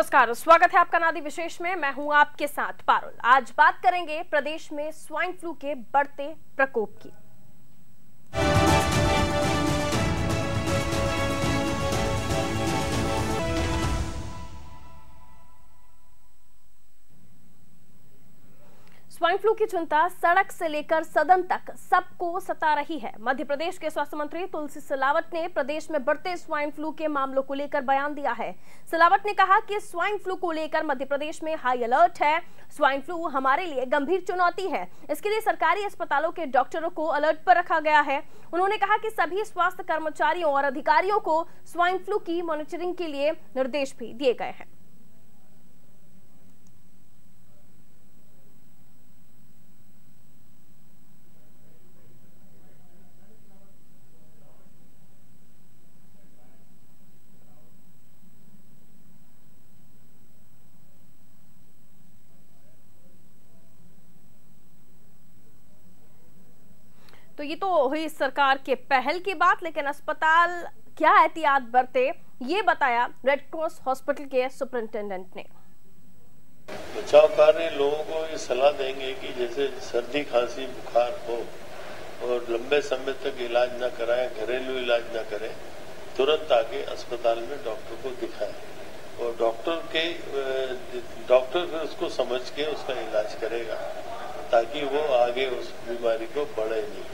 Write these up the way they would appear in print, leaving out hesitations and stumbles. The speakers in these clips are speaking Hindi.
नमस्कार, स्वागत है आपका नादी विशेष में। मैं हूं आपके साथ पारुल। आज बात करेंगे प्रदेश में स्वाइन फ्लू के बढ़ते प्रकोप की। स्वाइन फ्लू की चिंता सड़क से लेकर सदन तक सबको सता रही है। मध्य प्रदेश के स्वास्थ्य मंत्री तुलसी सिलावट ने प्रदेश में बढ़ते स्वाइन फ्लू के मामलों को लेकर बयान दिया है। सिलावट ने कहा कि स्वाइन फ्लू को लेकर मध्य प्रदेश में हाई अलर्ट है। स्वाइन फ्लू हमारे लिए गंभीर चुनौती है, इसके लिए सरकारी अस्पतालों के डॉक्टरों को अलर्ट पर रखा गया है। उन्होंने कहा कि सभी स्वास्थ्य कर्मचारियों और अधिकारियों को स्वाइन फ्लू की मॉनिटरिंग के लिए निर्देश भी दिए गए हैं। तो ये तो हुई सरकार के पहल की बात, लेकिन अस्पताल क्या एहतियात बरते ये बताया रेड क्रॉस हॉस्पिटल के सुपरिंटेंडेंट ने। बचाव कार्य लोगों को ये सलाह देंगे कि जैसे सर्दी खांसी बुखार हो और लंबे समय तक इलाज न कराएं, घरेलू इलाज न करें, तुरंत आके अस्पताल में डॉक्टर को दिखाएं और डॉक्टर फिर उसको समझ के उसका इलाज करेगा ताकि वो आगे उस बीमारी को बढ़े नहीं।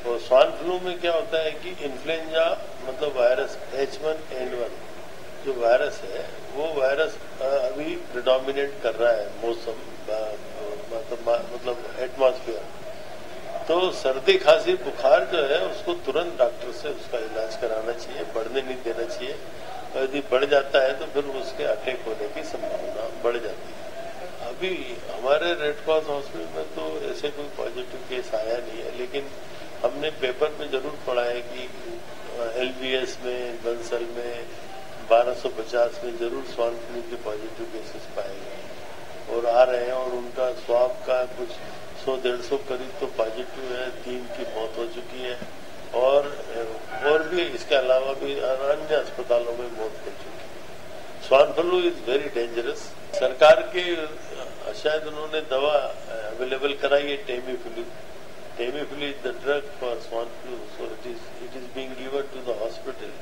और स्वाइन फ्लू में क्या होता है कि इन्फ्लुएंजा मतलब वायरस H1N1 जो वायरस है वो वायरस अभी प्रिडोमिनेट कर रहा है मौसम मतलब एटमॉस्फेयर। तो सर्दी खांसी बुखार जो है उसको तुरंत डॉक्टर से उसका इलाज कराना चाहिए, बढ़ने नहीं देना चाहिए। और यदि बढ़ जाता है तो फिर उसके अटैक होने की संभावना बढ़ जाती है। अभी हमारे रेड क्रॉस हॉस्पिटल में तो ऐसे कोई पॉजिटिव केस आया नहीं है, लेकिन हमने पेपर में जरूर पढ़ा है कि LBS में, बंसल में, 1250 में जरूर स्वाइन फ्लू के पॉजिटिव केसेस पाए गए और आ रहे हैं और उनका स्वाब का कुछ 100-150 करीब तो पॉजिटिव है, 3 की मौत हो चुकी है और भी इसके अलावा भी अन्य अस्पतालों में मौत हो चुकी है। Swine flu is very dangerous. सरकार के शायद उन्होंने दवा अवेलेबल कराई है Tamiflu is the drug for swine flu, so it is being given to the hospital.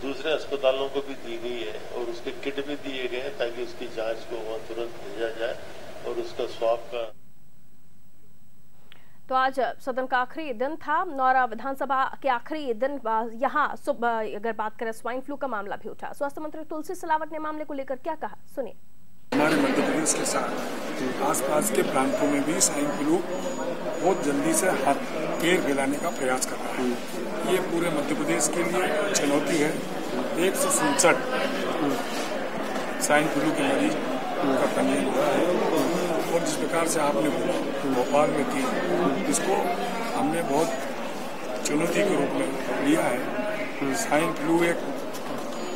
दूसरे अस्पतालों को भी दी गई है और उसके किट भी दिए गए हैं ताकि उसकी जांच को वहां तुरंत भेजा जाए और उसका स्वाब का। तो आज सदन का आखिरी दिन था और विधानसभा के आखिरी दिन यहाँ अगर बात करें स्वाइन फ्लू का मामला भी उठा। स्वास्थ्य मंत्री तुलसी सिलावट ने मामले को लेकर क्या कहा, सुनिए। हमारे मध्य प्रदेश के साथ आसपास के प्रांतों में भी स्वाइन फ्लू बहुत जल्दी से पैर फैलाने का प्रयास कर रहा है। ये पूरे मध्य प्रदेश के लिए चुनौती है। 167 स्वाइन फ्लू के मरीज का पंजीयन हुआ है और जिस प्रकार से आपने बोला भोपाल में थी, इसको हमने बहुत चुनौती के रूप में लिया है। स्वाइन फ्लू एक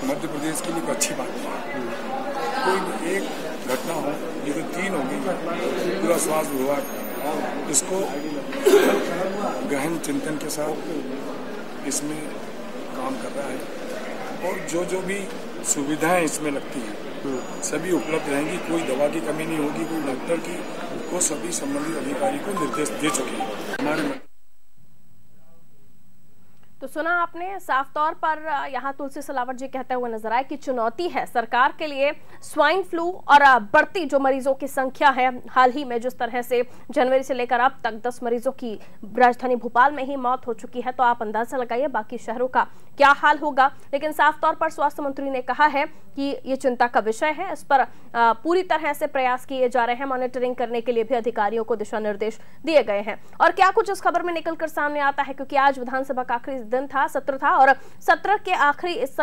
मध्य प्रदेश के लिए एक अच्छी बात है। कोई एक घटना हो, ये तो 3 हो गई। पूरा स्वास्थ्य विभाग इसको गहन चिंतन के साथ इसमें काम कर रहा है और जो भी सुविधाएं इसमें लगती हैं सभी उपलब्ध रहेंगी। कोई दवा की कमी नहीं होगी, कोई डॉक्टर की को सभी संबंधित अधिकारी को निर्देश दे चुके हैं। हमारे तो सुना आपने, साफ तौर पर यहाँ तुलसी सिलावट जी कहते हुए नजर आए कि चुनौती है सरकार के लिए स्वाइन फ्लू और बढ़ती जो मरीजों की संख्या है। हाल ही में जिस तरह से जनवरी से लेकर अब तक 10 मरीजों की राजधानी भोपाल में ही मौत हो चुकी है, तो आप अंदाजा लगाइए बाकी शहरों का क्या हाल होगा। लेकिन साफ तौर पर स्वास्थ्य मंत्री ने कहा है कि ये चिंता का विषय है, इस पर पूरी तरह से प्रयास किए जा रहे हैं। मॉनिटरिंग करने के लिए भी अधिकारियों को दिशा निर्देश दिए गए हैं। और क्या कुछ इस खबर में निकलकर सामने आता है, क्योंकि आज विधानसभा का आखिरी दिन था, सत्र था और सत्र के आखिरी इस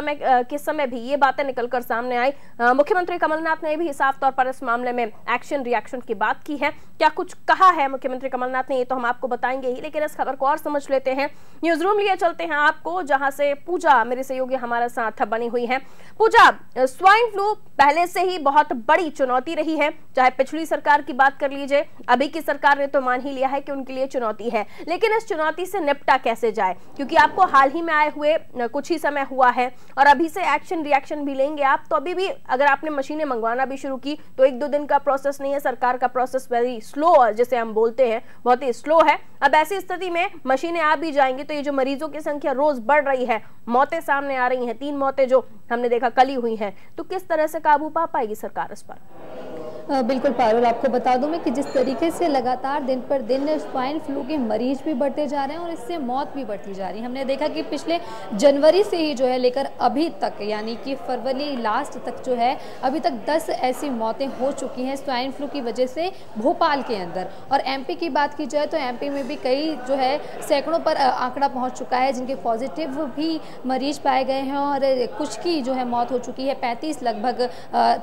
समय भी ये बातें निकलकर सामने आई। मुख्यमंत्री कमलनाथ ने भी साफ तौर पर इस मामले में एक्शन रिएक्शन की बात की है। क्या कुछ कहा है मुख्यमंत्री कमलनाथ ने, ये तो हम आपको बताएंगे ही, लेकिन इस खबर को और समझ लेते हैं। न्यूज रूम लिए चलते हैं आपको, जहां से पूजा मेरे सहयोगी हमारे साथ बनी हुई है। पूजा, स्वाइन फ्लू पहले से ही बहुत बड़ी चुनौती रही है, चाहे पिछली सरकार की बात कर लीजिए, अभी की सरकार ने तो मान ही लिया है कि उनके लिए चुनौती है, लेकिन इस चुनौती से निपटा कैसे जाए, क्योंकि आपको हाल ही में आए हुए कुछ ही समय हुआ है और अभी से एक्शन रिएक्शन भी लेंगे आप, तो अभी भी अगर आपने मशीनें मंगवाना भी शुरू की तो 1-2 दिन का प्रोसेस नहीं है, सरकार का प्रोसेस वेरी स्लो जैसे हम बोलते हैं, बहुत ही स्लो है। अब ऐसी स्थिति में मशीनें आ भी जाएंगी तो ये जो मरीजों की संख्या रोज बढ़ रही है, मौतें सामने आ रही हैं, 3 मौतें जो हमने देखा कल ही हुई हैं, तो किस तरह से काबू पा पाएगी सरकार इस पर? बिल्कुल पारुल, आपको बता दूं मैं कि जिस तरीके से लगातार दिन पर दिन स्वाइन फ्लू के मरीज भी बढ़ते जा रहे हैं और इससे मौत भी बढ़ती जा रही है। हमने देखा कि पिछले जनवरी से ही जो है लेकर अभी तक, यानी कि फरवरी लास्ट तक जो है, अभी तक 10 ऐसी मौतें हो चुकी हैं स्वाइन फ्लू की वजह से भोपाल के अंदर। और एमपी की बात की जाए तो एमपी में भी कई जो है सैकड़ों पर आंकड़ा पहुँच चुका है जिनके पॉजिटिव भी मरीज पाए गए हैं और कुछ की जो है मौत हो चुकी है। 35 लगभग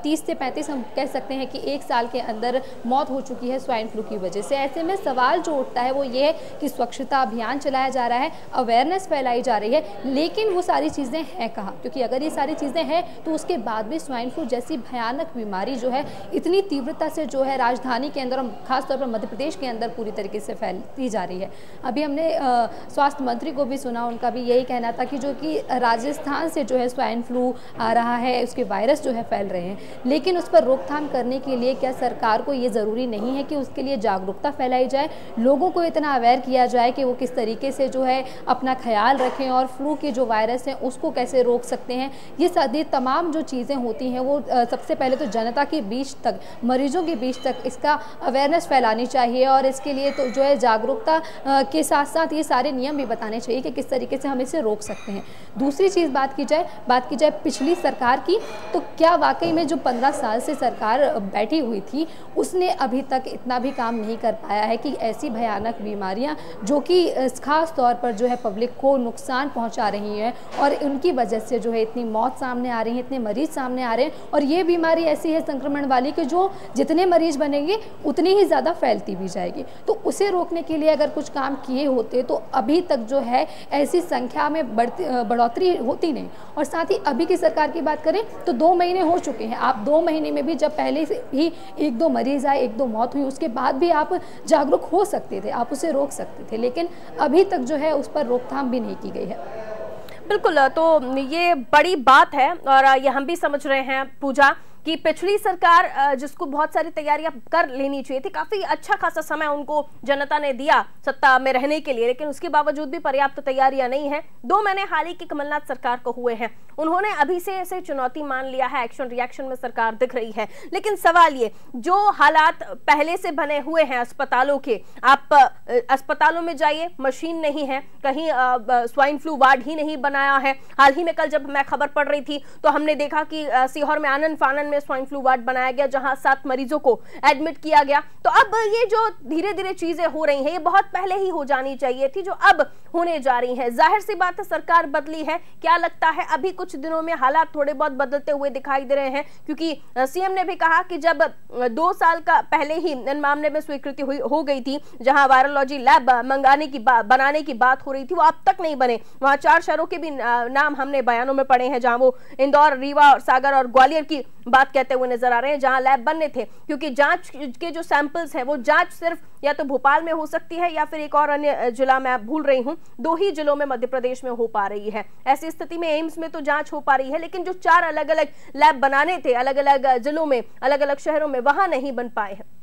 30 से 35 हम कह सकते हैं कि 1 साल के अंदर मौत हो चुकी है स्वाइन फ्लू की वजह से। ऐसे में सवाल जो उठता है वो ये है कि स्वच्छता अभियान चलाया जा रहा है, अवेयरनेस फैलाई जा रही है, लेकिन वो सारी चीज़ें हैं कहाँ? क्योंकि अगर ये सारी चीज़ें हैं तो उसके बाद भी स्वाइन फ्लू जैसी भयानक बीमारी जो है इतनी तीव्रता से जो है राजधानी के अंदर और खासतौर पर मध्य प्रदेश के अंदर पूरी तरीके से फैलती जा रही है। अभी हमने स्वास्थ्य मंत्री को भी सुना, उनका भी यही कहना था कि जो कि राजस्थान से जो है स्वाइन फ्लू आ रहा है, उसके वायरस जो है फैल रहे हैं, लेकिन उस पर रोकथाम करने के लिए क्या सरकार को ये ज़रूरी नहीं है कि उसके लिए जागरूकता फैलाई जाए, लोगों को इतना अवेयर किया जाए कि वो किस तरीके से जो है अपना ख्याल रखें और फ्लू के जो वायरस हैं उसको कैसे रोक सकते हैं। ये सारी तमाम जो चीज़ें होती हैं वो सबसे पहले तो जनता के बीच तक, मरीजों के बीच तक इसका अवेयरनेस फैलानी चाहिए और इसके लिए तो जो है जागरूकता के साथ साथ ये सारे नियम भी बताने चाहिए कि किस तरीके से हम इसे रोक सकते हैं। दूसरी चीज़ बात की जाए पिछली सरकार की, तो क्या वाकई में जो 15 साल से सरकार बैठी हुई थी उसने अभी तक इतना भी काम नहीं कर पाया है कि ऐसी भयानक बीमारियां जो कि खास तौर पर जो है पब्लिक को नुकसान पहुंचा रही हैं और उनकी वजह से जो है इतनी मौत सामने आ रही है, इतने मरीज सामने आ रहे हैं और ये बीमारी ऐसी है संक्रमण वाली कि जो जितने मरीज बनेंगे उतनी ही ज़्यादा फैलती भी जाएगी। तो उसे रोकने के लिए अगर कुछ काम किए होते तो अभी तक जो है ऐसी संख्या में बढ़ोतरी होती नहीं। और साथ ही अभी की सरकार की बात करें तो 2 महीने हो चुके हैं, आप 2 महीने में भी जब पहले से ही 1-2 मरीज आए, 1-2 मौत हुई, उसके बाद भी आप जागरूक हो सकते थे, आप उसे रोक सकते थे, लेकिन अभी तक जो है उस पर रोकथाम भी नहीं की गई है। बिल्कुल, तो ये बड़ी बात है और ये हम भी समझ रहे हैं पूजा कि पिछली सरकार जिसको बहुत सारी तैयारियां कर लेनी चाहिए थी, काफी अच्छा खासा समय उनको जनता ने दिया सत्ता में रहने के लिए, लेकिन उसके बावजूद भी पर्याप्त तैयारियां नहीं है। 2 महीने हाल ही की कमलनाथ सरकार को हुए हैं, उन्होंने अभी से ऐसे चुनौती मान लिया है, एक्शन रिएक्शन में सरकार दिख रही है। लेकिन सवाल ये, जो हालात पहले से बने हुए हैं अस्पतालों के, आप अस्पतालों में जाइए, मशीन नहीं है, कहीं स्वाइन फ्लू वार्ड ही नहीं बनाया है। हाल ही में कल जब मैं खबर पढ़ रही थी तो हमने देखा कि सीहोर में आनन फानन स्वाइन फ्लू वार्ड बनाया गया जहां 7 मरीजों को एडमिट किया गया। तो अब ये जो धीरे धीरे चीजें हो रही हैं ये बहुत पहले ही हो जानी चाहिए थी, जो अब होने जा रही हैं। जाहिर सी बात है सरकार बदली है, क्या लगता है अभी कुछ दिनों में हालात थोड़े बहुत बदलते हुए दिखाई दे रहे हैं, क्योंकि सीएम ने भी कहा कि जब 2 साल का पहले ही इन मामले में स्वीकृति हो गई थी, जहां वायरोलॉजी लैब बनाने की बात हो रही थी, वो अब तक नहीं बने। वहां 4 शहरों के भी नाम हमने बयानों में पढ़े हैं जहां वो इंदौर, रीवा, सागर और ग्वालियर की बात कहते हुए नजर आ रहे हैं, जहां लैब बनने थे, क्योंकि जांच के जो सैंपल्स हैं वो जांच सिर्फ या तो भोपाल में हो सकती है या फिर एक और अन्य जिला, मैं भूल रही हूं, 2 ही जिलों में मध्य प्रदेश में हो पा रही है। ऐसी स्थिति में एम्स में तो जांच हो पा रही है, लेकिन जो 4 अलग अलग लैब बनाने थे अलग अलग जिलों में, अलग अलग शहरों में, वहां नहीं बन पाए हैं।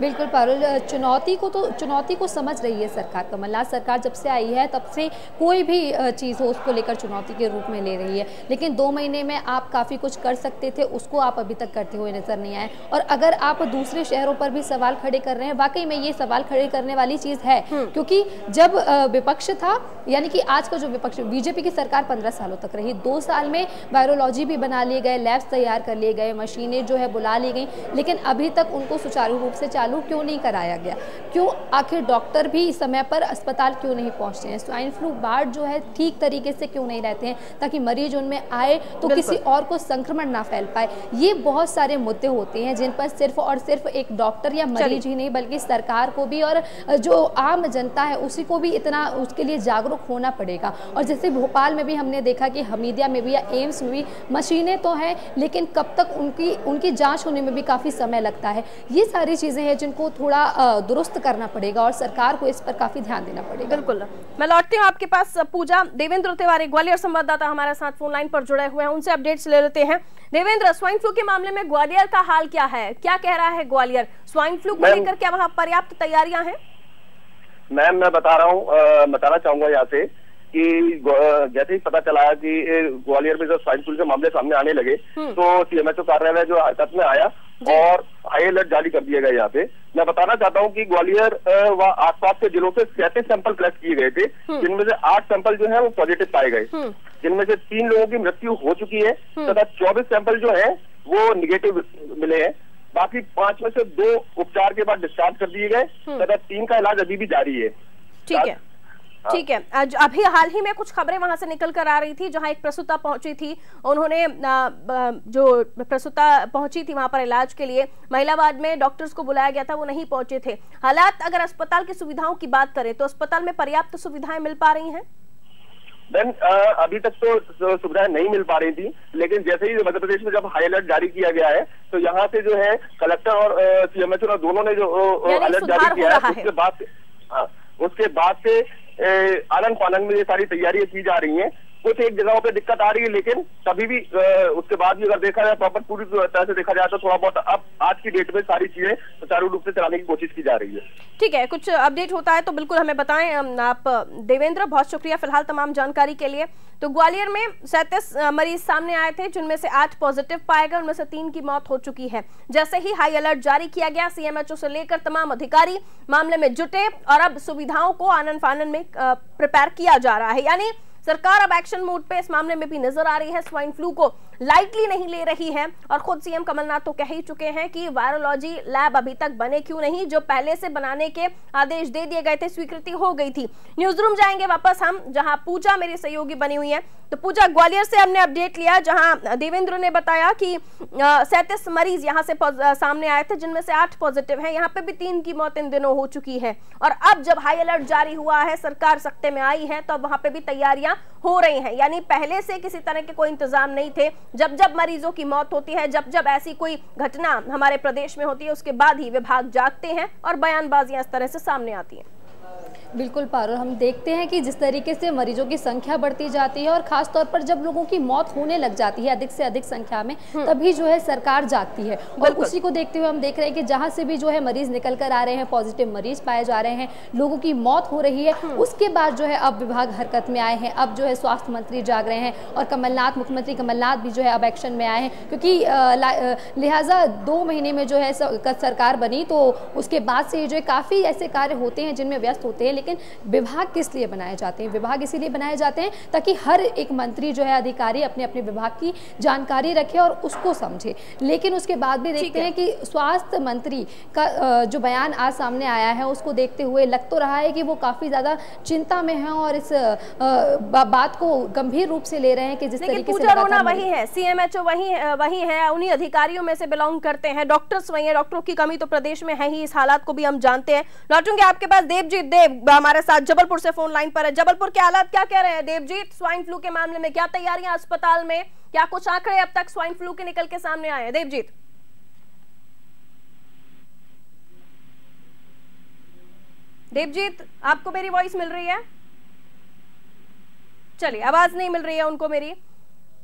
बिल्कुल पारुल, चुनौती को समझ रही है सरकार। कमलनाथ सरकार जब से आई है तब से कोई भी चीज़ हो उसको लेकर चुनौती के रूप में ले रही है, लेकिन 2 महीने में आप काफ़ी कुछ कर सकते थे, उसको आप अभी तक करते हुए नजर नहीं आए। और अगर आप दूसरे शहरों पर भी सवाल खड़े कर रहे हैं, वाकई में ये सवाल खड़े करने वाली चीज़ है, क्योंकि जब विपक्ष था, यानी कि आज का जो विपक्ष, बीजेपी की सरकार 15 सालों तक रही, 2 साल में वायरोलॉजी भी बना लिए गए, लैब्स तैयार कर लिए गए, मशीनें जो है बुला ली गई, लेकिन अभी तक उनको सुचारू रूप से चालू क्यों नहीं कराया गया? क्यों आखिर डॉक्टर भी समय पर अस्पताल क्यों नहीं पहुंचते हैं? स्वाइन फ्लू वार्ड जो है ठीक तरीके से क्यों नहीं रहते हैं, ताकि मरीज उनमें आए तो किसी और को संक्रमण ना फैल पाए? ये बहुत सारे मुद्दे होते हैं जिन पर सिर्फ और सिर्फ एक डॉक्टर या मरीज ही नहीं बल्कि सरकार को भी और जो आम जनता है उसी को भी इतना उसके लिए जागरूक होना पड़ेगा। और जैसे भोपाल में भी हमने देखा कि हमीदिया में भी या एम्स में भी मशीनें तो हैं, लेकिन कब तक उनकी जाँच होने में भी काफ़ी समय लगता है। ये सारी चीज़ें हैं जिनको थोड़ा दुरुस्त करना पड़ेगा और सरकार को इस पर काफी ध्यान देना पड़ेगा। बिल्कुल, मैं लौटती हूँ आपके पास पूजा। देवेंद्र तिवारी ग्वालियर संवाददाता हमारे साथ फोन लाइन पर जुड़े हुए हैं, उनसे अपडेट्स ले लेते हैं। देवेंद्र, स्वाइन फ्लू के मामले में ग्वालियर का हाल क्या है, क्या कह रहा है ग्वालियर? स्वाइन फ्लू को लेकर क्या वहाँ पर्याप्त तैयारियां हैं? मैम मैं बताना चाहूंगा यहाँ से कि जैसे ही पता चला कि ग्वालियर में जो स्वाइन फ्लू के मामले सामने आने लगे तो सीएमएचओ कार्यालय जो हरकत में आया और हाई अलर्ट जारी कर दिया गया। यहाँ पे मैं बताना चाहता हूँ कि ग्वालियर व आसपास के जिलों से 37 सैंपल कलेक्ट किए गए थे, जिनमें से 8 सैंपल जो है वो पॉजिटिव पाए गए, जिनमें से 3 लोगों की मृत्यु हो चुकी है तथा 24 सैंपल जो है वो निगेटिव मिले हैं। बाकी 5 में से 2 उपचार के बाद डिस्चार्ज कर दिए गए तथा 3 का इलाज अभी भी जारी है। ठीक है, ठीक है। अभी हाल ही में कुछ खबरें वहां से निकल कर आ रही थी, जहां एक प्रसूता पहुंची थी, उन्होंने जो प्रसूता पहुंची थी वहां पर इलाज के लिए, महिलावाद में डॉक्टर्स को बुलाया गया था, वो नहीं पहुंचे थे। हालात अगर अस्पताल की सुविधाओं की बात करें तो अस्पताल में पर्याप्त सुविधाएं मिल पा रही हैं? मैम अभी तक तो सुविधाएं नहीं मिल पा रही थी, लेकिन जैसे ही मध्य प्रदेश में जब हाई अलर्ट जारी किया गया है तो यहाँ से जो है कलेक्टर और सीएमएचओ दोनों ने जो अलर्ट जारी किया है उसके बाद से आनंद फानंद में ये सारी तैयारियां की जा रही हैं। कुछ एक जगहों पे दिक्कत आ रही है, लेकिन तभी भी उसके बाद भी अगर देखा जाए प्रॉपर पूरी तरह से देखा जाए तो थोड़ा बहुत अब आज की डेट में सारी चीजें सुचारू रूप से चलाने की कोशिश की जा रही है। ठीक है, कुछ अपडेट होता है तो बिल्कुल हमें बताएं आप देवेंद्र। बहुत शुक्रिया फिलहाल तमाम जानकारी के लिए। तो ग्वालियर में 37 मरीज सामने आए थे, जिनमें से 8 पॉजिटिव पाए गए, उनमें से 3 की मौत हो चुकी है। जैसे ही हाई अलर्ट जारी किया गया, सीएमएचओ से लेकर तमाम अधिकारी मामले में जुटे और अब सुविधाओं को आनन फानन में प्रिपेयर किया जा रहा है। यानी सरकार अब एक्शन मोड पे इस मामले में भी नजर आ रही है, स्वाइन फ्लू को लाइटली नहीं ले रही है। और खुद सीएम कमलनाथ तो कह ही चुके हैं कि वायरोलॉजी लैब अभी तक बने क्यों नहीं, जो पहले से बनाने के आदेश दे दिए गए थे, स्वीकृति हो गई थी। न्यूज रूम जाएंगे वापस हम, जहां पूजा मेरी सहयोगी बनी हुई है। तो पूजा, ग्वालियर से हमने अपडेट लिया, जहां देवेंद्र ने बताया कि 37 मरीज यहां से सामने आए थे, जिनमें से 8 पॉजिटिव हैं। यहाँ पे भी 3 की मौत इन दिनों हो चुकी है। और अब जब हाई अलर्ट जारी हुआ है, सरकार सख्ते में आई है, तो अब वहां पे भी तैयारियां हो रही हैं। यानी पहले से किसी तरह के कोई इंतजाम नहीं थे। जब जब मरीजों की मौत होती है, जब जब ऐसी कोई घटना हमारे प्रदेश में होती है, उसके बाद ही विभाग जागते हैं और बयानबाजियां इस तरह से सामने आती हैं। बिल्कुल पारुल, हम देखते हैं कि जिस तरीके से मरीजों की संख्या बढ़ती जाती है और खास तौर पर जब लोगों की मौत होने लग जाती है अधिक से अधिक संख्या में, तभी जो है सरकार जागती है। और उसी को देखते हुए हम देख रहे हैं कि जहां से भी जो है मरीज निकल कर आ रहे हैं, पॉजिटिव मरीज पाए जा रहे हैं, लोगों की मौत हो रही है, उसके बाद जो है अब विभाग हरकत में आए हैं। अब जो है स्वास्थ्य मंत्री जाग रहे हैं और कमलनाथ, मुख्यमंत्री कमलनाथ भी जो है अब एक्शन में आए हैं, क्योंकि लिहाजा 2 महीने में जो है सरकार बनी, तो उसके बाद से जो है काफ़ी ऐसे कार्य होते हैं जिनमें व्यस्त होते हैं। लेकिन विभाग किस लिए बनाए जाते हैं? विभाग इसीलिए बनाए जाते हैं ताकि हर एक मंत्री जो है, अधिकारी अपने अपने विभाग की जानकारी रखे और उसको समझे। लेकिन उसके बाद भी देखते हैं कि स्वास्थ्य मंत्री का जो बयान आज सामने आया है, उसको देखते हुए लग तो रहा है कि वो काफी ज्यादा चिंता में हैं और इस बात को गंभीर रूप से ले रहे हैं कि जिस तरीके से रोना वही है, सीएमएचओ वही है, उन्हीं अधिकारियों में से बिलोंग करते हैं, डॉक्टर्स वही है। डॉक्टरों की कमी तो प्रदेश में है ही, इस हालात को भी हम जानते हैं। लौटूंगे आपके पास देवजीत हमारे साथ जबलपुर से फोन लाइन पर है। जबलपुर के हालात क्या कह रहे हैं देवजीत? स्वाइन फ्लू के मामले में क्या तैयारियां अस्पताल में, क्या कुछ आंकड़े अब तक स्वाइन फ्लू के निकल के सामने आए हैं? देवजीत, देवजीत आपको मेरी वॉइस मिल रही है? चलिए, आवाज नहीं मिल रही है उनको मेरी।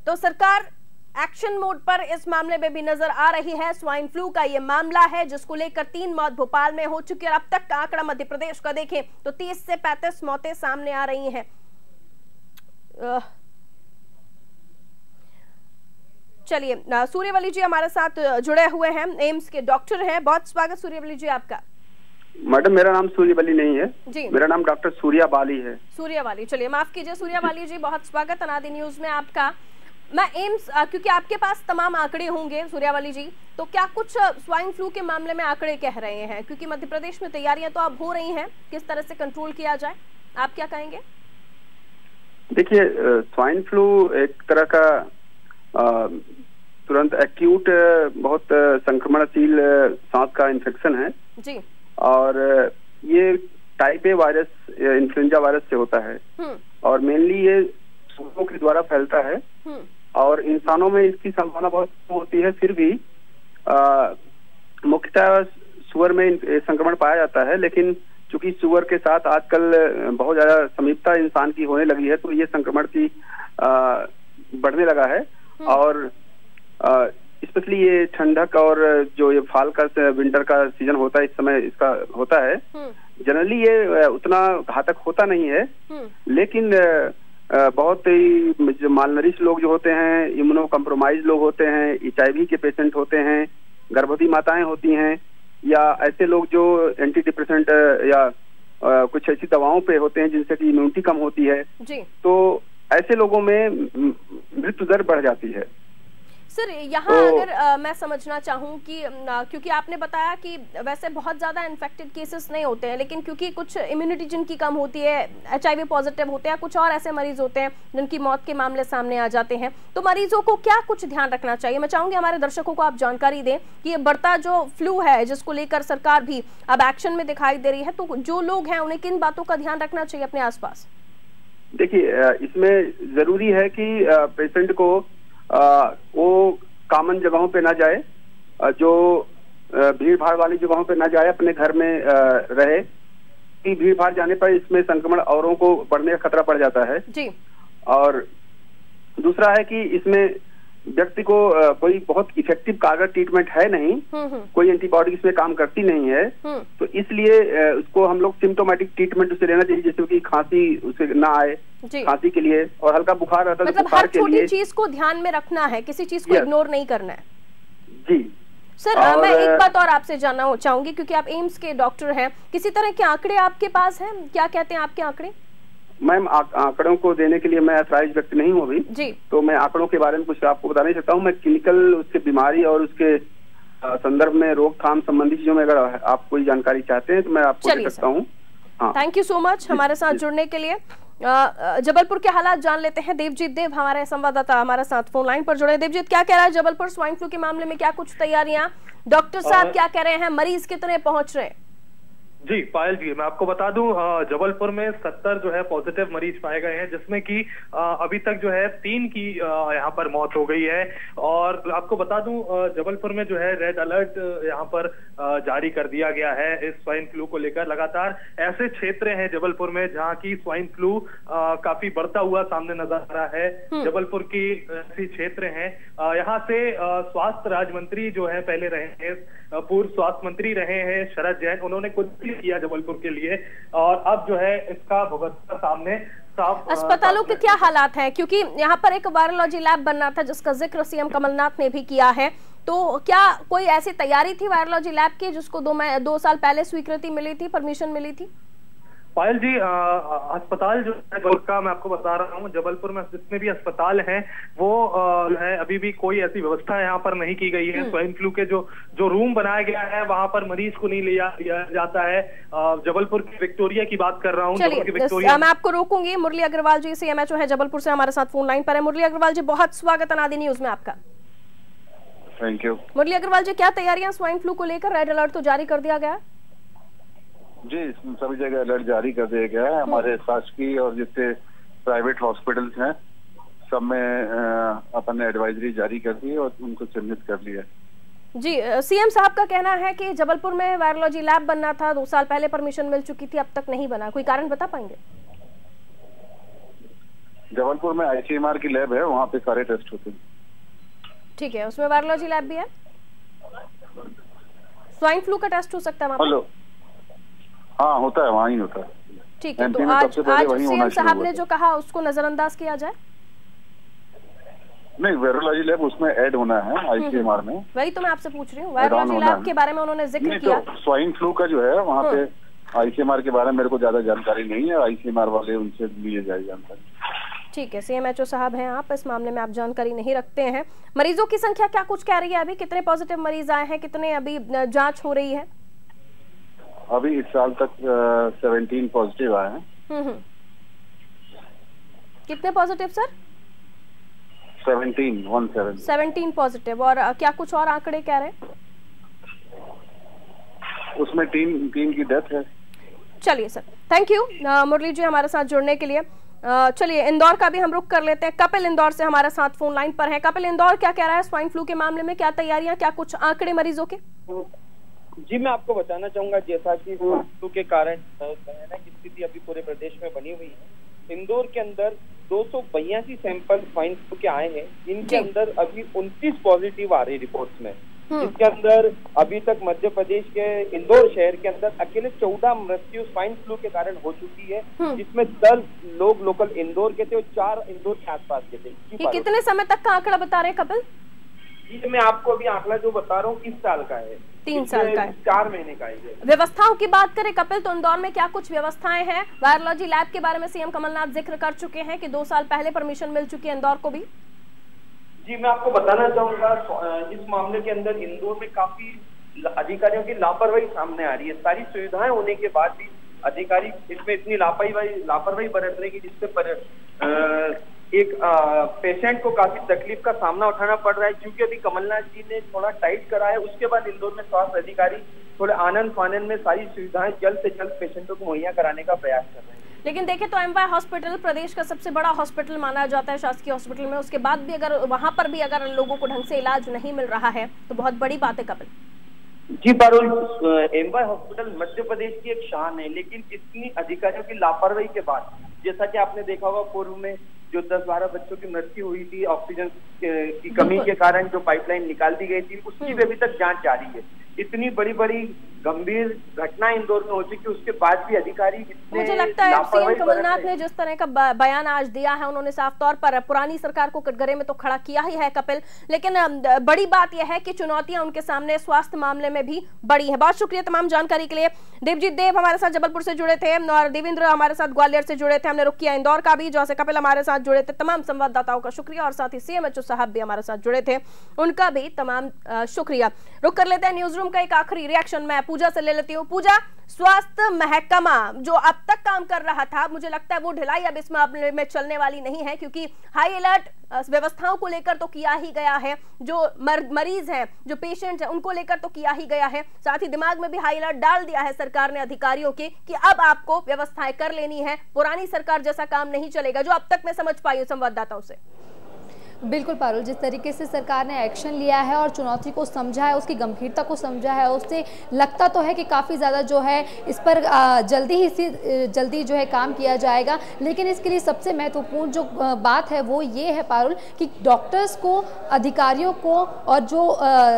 तो सरकार एक्शन मोड पर इस मामले में भी नजर आ रही है। स्वाइन फ्लू का ये मामला है जिसको लेकर 3 मौत भोपाल में हो चुकी है और अब तक का आंकड़ा मध्य प्रदेश का देखें तो 30 से 35 मौतें सामने आ रही हैं। चलिए, सूर्यवली जी हमारे साथ जुड़े हुए हैं, एम्स के डॉक्टर हैं। बहुत स्वागत सूर्यवली जी आपका। मैडम, मेरा नाम सूर्यवली नहीं है जी, मेरा नाम डॉक्टर सूर्याबाली है। सूर्याबाली, चलिए माफ कीजिए सूर्याबाली जी, बहुत स्वागत अनादि न्यूज में आपका। मैं एम्स, क्योंकि आपके पास तमाम आंकड़े होंगे सूर्यावाली जी, तो क्या कुछ स्वाइन फ्लू के मामले में आंकड़े कह रहे हैं? क्योंकि मध्य प्रदेश में तैयारियां तो अब हो रही हैं, किस तरह से कंट्रोल किया जाए, आप क्या कहेंगे? देखिए, स्वाइन फ्लू एक तरह का तुरंत एक्यूट बहुत संक्रमणशील सांस का इन्फेक्शन है जी, और ये type A virus, influenza virus से होता है और मेनली ये सूअरों के द्वारा फैलता है और इंसानों में इसकी संभावना बहुत होती है। फिर भी मुख्यतः सुअर में संक्रमण पाया जाता है, लेकिन चूंकि सुअर के साथ आजकल बहुत ज्यादा समीपता इंसान की होने लगी है, तो ये संक्रमण की बढ़ने लगा है। और स्पेशली ये ठंडक और जो ये फाल का विंटर का सीजन होता है, इस समय इसका होता है। जनरली ये उतना घातक होता नहीं है, लेकिन बहुत ही जो मालनरिश लोग जो होते हैं, इम्यूनो कम्प्रोमाइज लोग होते हैं, HIV के पेशेंट होते हैं, गर्भवती माताएं होती हैं, या ऐसे लोग जो एंटी डिप्रेसेंट या कुछ ऐसी दवाओं पे होते हैं जिनसे कि इम्यूनिटी कम होती है जी। तो ऐसे लोगों में मृत्यु दर बढ़ जाती है। सर यहाँ अगर मैं समझना चाहूँ कि क्योंकि आपने बताया कि वैसे बहुत ज़्यादा इन्फेक्टेड केसेस नहीं होते हैं, लेकिन क्योंकि कुछ इम्यूनिटी जिनकी कम होती है, HIV पॉजिटिव होते हैं, कुछ और ऐसे मरीज होते हैं जिनकी मौत के मामले सामने आ जाते हैं, तो मरीजों को क्या कुछ ध्यान रखना चाहिए? मैं चाहूँगी हमारे दर्शकों को आप जानकारी दें कि ये बढ़ता जो फ्लू है, जिसको लेकर सरकार भी अब एक्शन में दिखाई दे रही है, तो जो लोग हैं उन्हें किन बातों का ध्यान रखना चाहिए अपने आसपास? देखिए, इसमें जरूरी है कि पेशेंट को वो कॉमन जगहों पे ना जाए, जो भीड़ भाड़ वाली जगहों पे ना जाए, अपने घर में रहे, कि भीड़ भाड़ जाने पर इसमें संक्रमण औरों को बढ़ने का खतरा पड़ जाता है जी। और दूसरा है कि इसमें व्यक्ति को कोई बहुत इफेक्टिव कारगर ट्रीटमेंट है नहीं, कोई एंटीबायोटिक इसमें काम करती नहीं है, तो इसलिए उसको हम लोग सिम्टोमेटिक ट्रीटमेंट उसे लेना चाहिए, जैसे कि खांसी उसे ना आए, खांसी के लिए, और हल्का बुखार रहता है तो बुखार के लिए। छोटी चीज को ध्यान में रखना है, किसी चीज को इग्नोर नहीं करना है जी। सर मैं एक बात और आपसे जानना चाहूंगी, क्योंकि आप एम्स के डॉक्टर हैं, किसी तरह के आंकड़े आपके पास हैं? क्या कहते हैं आपके आंकड़े? मैम, आंकड़ों को देने के लिए मैं अथराइज्ड व्यक्ति नहीं हूँ अभी जी, तो मैं आंकड़ों के बारे में कुछ आपको बता नहीं सकता हूँ। मैं क्लिनिकल उसके बीमारी और उसके संदर्भ में रोकथाम संबंधी चीजों में अगर आप कोई जानकारी चाहते हैं तो मैं आपको दे सकता हूँ। हाँ, थैंक यू सो मच हमारे साथ जुड़ने के लिए। जबलपुर के हालात जान लेते हैं। देवजीत देव हमारे संवाददाता हमारे साथ फोन लाइन पर जुड़े। देवजीत, क्या कह रहा है जबलपुर स्वाइन फ्लू के मामले में? क्या कुछ तैयारियां, डॉक्टर साहब क्या कह रहे हैं, मरीज कितने पहुंच रहे हैं? जी पायल जी, मैं आपको बता दूं, जबलपुर में 70 जो है पॉजिटिव मरीज पाए गए हैं, जिसमें कि अभी तक जो है 3 की यहाँ पर मौत हो गई है। और आपको बता दूं, जबलपुर में जो है रेड अलर्ट यहाँ पर जारी कर दिया गया है इस स्वाइन फ्लू को लेकर। लगातार ऐसे क्षेत्र हैं जबलपुर में जहाँ की स्वाइन फ्लू काफी बढ़ता हुआ सामने नजर आ रहा है। जबलपुर की ऐसे क्षेत्र हैं, यहाँ से स्वास्थ्य राज्य मंत्री जो है पहले रहे हैं, पूर्व स्वास्थ्य मंत्री रहे हैं शरद जैन, उन्होंने कुछ किया जबलपुर के लिए, और अब जो है इसका भुगतान सामने साफ। अस्पतालों के क्या हालात हैं? क्योंकि यहाँ पर एक वायरोलॉजी लैब बनना था जिसका जिक्र सीएम कमलनाथ ने भी किया है, तो क्या कोई ऐसी तैयारी थी वायरोलॉजी लैब की जिसको 2 साल पहले स्वीकृति मिली थी, परमिशन मिली थी? पायल जी, अस्पताल जो है का मैं आपको बता रहा हूँ, जबलपुर में जितने भी अस्पताल हैं वो है अभी भी कोई ऐसी व्यवस्था यहाँ पर नहीं की गई है। स्वाइन फ्लू के जो रूम बनाया गया है वहाँ पर मरीज को नहीं लिया जाता है। जबलपुर की विक्टोरिया की बात कर रहा हूँ। चलिए मैं आपको रोकूंगी। मुरली अग्रवाल जी CMHO है जबलपुर से हमारे साथ फोन लाइन पर है। मुरली अग्रवाल जी, बहुत स्वागत अनादि न्यूज में आपका। Thank you. मुरली अग्रवाल जी, क्या तैयारियां स्वाइन फ्लू को लेकर? रेड अलर्ट तो जारी कर दिया गया जी, सभी जगह अलर्ट जारी कर दिया गया है। हमारे शासकीय और जितने प्राइवेट हॉस्पिटल्स हैं सब में अपन ने एडवाइजरी जारी कर दी और उनको चिन्हित कर लिया जी। सीएम साहब का कहना है कि जबलपुर में वायरोलॉजी लैब बनना था, 2 साल पहले परमिशन मिल चुकी थी, अब तक नहीं बना, कोई कारण बता पाएंगे? जबलपुर में ICMR की लैब है, वहाँ पे सारे टेस्ट होते हैं। ठीक है, उसमें वायरोलॉजी लैब भी है, स्वाइन फ्लू का टेस्ट हो सकता है वहाँ? हेलो, हाँ होता है, वहाँ ही होता है। ठीक है, तो आज सीएम साहब ने जो कहा उसको नजरअंदाज किया जाए? नहीं, वायरोलॉजी लैब उसमें ऐड होना है ICMR में। वही तो मैं आपसे पूछ रही हूँ, वायरोलॉजी लैब के बारे में उन्होंने जिक्र किया। तो स्वाइन फ्लू का जो है वहाँ पे ICMR के बारे में मेरे को ज्यादा जानकारी नहीं है, ICMR वाले उनसे लिए जाए जानकारी। ठीक है, CMHO साहब हैं आप, इस मामले में आप जानकारी नहीं रखते हैं। मरीजों की संख्या क्या कुछ कह रही है? अभी कितने पॉजिटिव मरीज आए हैं, कितने अभी जांच हो रही है? अभी इस साल तक 17 पॉजिटिव आए हैं। कितने पॉजिटिव सर? 17 पॉजिटिव। और क्या कुछ और आंकड़े कह रहे हैं? उसमें 3 की डेथ है। चलिए सर, थैंक यू मुरली जी हमारे साथ जुड़ने के लिए। चलिए इंदौर का भी हम रुख कर लेते हैं। कपिल इंदौर से हमारे साथ फोन लाइन पर है। कपिल, इंदौर क्या कह रहा है स्वाइन फ्लू के मामले में? क्या तैयारियां, क्या कुछ आंकड़े मरीजों के? जी, मैं आपको बताना चाहूंगा, जैसा कि स्वाइन फ्लू के कारण भयानक स्थिति अभी पूरे प्रदेश में बनी हुई है। इंदौर के अंदर 282 सैंपल स्वाइन फ्लू के आए हैं, इनके अंदर अभी 29 पॉजिटिव आ रही रिपोर्ट्स में। इसके अंदर अभी तक मध्य प्रदेश के इंदौर शहर के अंदर अकेले 14 मृत्यु स्वाइन फ्लू के कारण हो चुकी है, जिसमें 10 लोग लोकल इंदौर के थे और 4 इंदौर के आसपास के थे। ये कितने समय तक का आंकड़ा बता रहे हैं कपिल? ये मैं आपको अभी आंकड़ा जो बता रहा हूँ 3 साल का है, 3 साल का है, 4 महीने का है। व्यवस्थाओं की बात करें कपिल, तो इंदौर में क्या कुछ व्यवस्थाएं हैं? वायरोलॉजी लैब के बारे में सीएम कमलनाथ जिक्र कर चुके हैं कि 2 साल पहले परमिशन मिल चुकी है इंदौर को भी। जी, मैं आपको बताना चाहूंगा, इस मामले के अंदर इंदौर में काफी अधिकारियों की लापरवाही सामने आ रही है। सारी सुविधाएं होने के बाद भी अधिकारी इसमें इतनी लापरवाही बरत रहे हैं कि जिससे एक पेशेंट को काफी तकलीफ का सामना उठाना पड़ रहा है। क्योंकि अभी कमलनाथ जी ने थोड़ा टाइट करा है, उसके बाद इंदौर में स्वास्थ्य अधिकारी थोड़े आनंद फानन में सारी सुविधाएं जल्द से जल्द पेशेंटों को मुहैया कराने का प्रयास कर रहे हैं। लेकिन देखें तो एमवाई हॉस्पिटल प्रदेश का सबसे बड़ा हॉस्पिटल माना जाता है शासकीय हॉस्पिटल में, उसके बाद भी अगर वहां पर भी अगर लोगों को ढंग से इलाज नहीं मिल रहा है तो बहुत बड़ी बात है कपिल। जी पारुल, एमवाई हॉस्पिटल मध्य प्रदेश की एक शान है, लेकिन इतनी अधिकारियों की लापरवाही के बाद, जैसा कि आपने देखा होगा पूर्व में जो 10-12 बच्चों की मृत्यु हुई थी ऑक्सीजन की कमी के कारण, जो पाइपलाइन निकाल दी गई थी, उसकी भी अभी तक जांच जारी है। इतनी बड़ी गंभीर घटना इंदौर में हो चुकी, उसके बाद भी अधिकारी, मुझे लगता है सीएम कमलनाथ ने जिस तरह का बयान आज दिया है, उन्होंने साफ तौर पर पुरानी सरकार को कटघरे में तो खड़ा किया ही है कपिल, लेकिन बड़ी बात यह है कि चुनौतियां उनके सामने स्वास्थ्य मामले में भी बड़ी है। बहुत शुक्रिया तमाम जानकारी के लिए। देवजीत देव हमारे साथ जबलपुर से जुड़े थे और देवेंद्र हमारे साथ ग्वालियर से जुड़े थे। हमने रुक किया इंदौर का भी, जहाँ से कपिल हमारे साथ जुड़े थे। तमाम संवाददाताओं का शुक्रिया और साथ ही सीएमएचओ साहब भी हमारे साथ जुड़े थे, उनका भी तमाम शुक्रिया। रुक कर लेते हैं न्यूज रूम का एक आखिरी रिएक्शन मैं पूजा से ले लेती हूँ। पूजा, स्वास्थ्य महकमा जो अब तक काम कर रहा था, मुझे लगता है वो ढिलाई अब इस मामले में चलने वाली नहीं है, क्योंकि हाई अलर्ट व्यवस्थाओं को लेकर तो किया ही गया है, जो मरीज हैं, जो पेशेंट हैं, उनको लेकर तो किया ही गया है, साथ ही दिमाग में भी हाई अलर्ट डाल दिया है सरकार ने अधिकारियों के कि अब आपको व्यवस्थाएं कर लेनी है, पुरानी सरकार जैसा काम नहीं चलेगा, जो अब तक मैं समझ पाई हूं संवाददाताओं से। बिल्कुल पारुल, जिस तरीके से सरकार ने एक्शन लिया है और चुनौती को समझा है, उसकी गंभीरता को समझा है, उससे लगता तो है कि काफ़ी ज़्यादा जो है इस पर जल्दी जो है काम किया जाएगा। लेकिन इसके लिए सबसे महत्वपूर्ण जो बात है वो ये है पारुल कि डॉक्टर्स को, अधिकारियों को और जो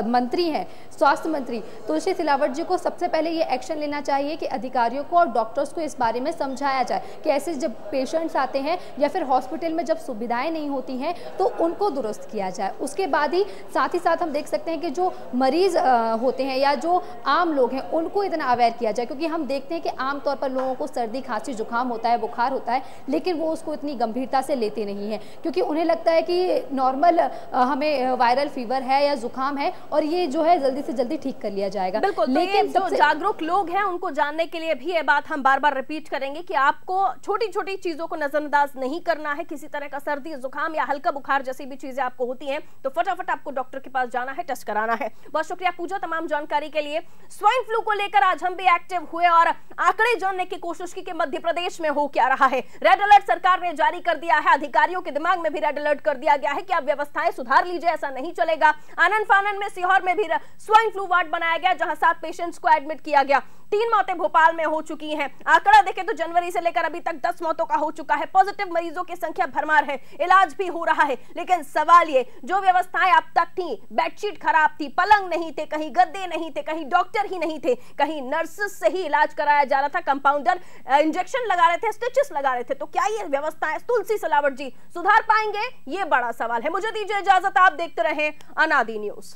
मंत्री हैं, स्वास्थ्य मंत्री तुलसी सिलावट जी को सबसे पहले ये एक्शन लेना चाहिए कि अधिकारियों को और डॉक्टर्स को इस बारे में समझाया जाए कि ऐसे जब पेशेंट्स आते हैं या फिर हॉस्पिटल में जब सुविधाएं नहीं होती हैं तो उनको दुरुस्त किया जाए। उसके बाद ही साथ हम देख सकते हैं कि जो मरीज होते हैं या जो आम लोग हैं उनको इतना अवेयर किया जाए, क्योंकि हम देखते हैं कि आमतौर पर लोगों को सर्दी, खांसी, जुकाम होता है, बुखार होता है, लेकिन वो उसको इतनी गंभीरता से लेते नहीं हैं, क्योंकि उन्हें लगता है कि नॉर्मल हमें वायरल फीवर है या जुकाम है और ये जो है जल्दी से जल्दी ठीक कर लिया जाएगा। बिल्कुल, लेकिन जो जागरूक लोग हैं उनको जानने के लिए भी ये बात हम बार बार रिपीट करेंगे कि आपको छोटी छोटी चीजों को नजरअंदाज नहीं करना है। किसी तरह का सर्दी, जुकाम या हल्का बुखार जैसी भी चीजें आपको होती हैं तो फटाफट आपको डॉक्टर के पास जाना है, टेस्ट कराना है। बहुत शुक्रिया पूजा तमाम जानकारी के लिए। स्वाइन फ्लू को लेकर आज हम भी एक्टिव हुए और आंकड़े जानने की कोशिश की कि मध्य प्रदेश में हो क्या रहा है। रेड अलर्ट सरकार ने जारी कर दिया है, अधिकारियों के दिमाग में भी रेड अलर्ट कर दिया गया है कि अब व्यवस्थाएं सुधार लीजिए, ऐसा नहीं चलेगा। आनंद फानन में, सीहोर में भी स्वाइन फ्लू वार्ड बनाया गया जहां 7 पेशेंट्स को एडमिट किया गया। 3 मौतें भोपाल में हो चुकी हैं। आंकड़ा देखें तो जनवरी से लेकर अभी तक 10 मौतों का हो चुका है। पॉजिटिव मरीजों की संख्या भरमार है, इलाज भी हो रहा है। लेकिन सवाल ये, जो व्यवस्थाएं अब तक थी, बेडशीट खराब थी, पलंग नहीं थे, कहीं गद्दे नहीं थे, कहीं डॉक्टर ही नहीं थे, कहीं नर्सेस से ही इलाज कराया जा रहा था, कंपाउंडर इंजेक्शन लगा रहे थे, स्टिचेस लगा रहे थे, तो क्या ये व्यवस्थाएं तुलसी सिलावट जी सुधार पाएंगे? ये बड़ा सवाल है। मुझे दीजिए इजाजत, आप देखते रहे अनादि न्यूज।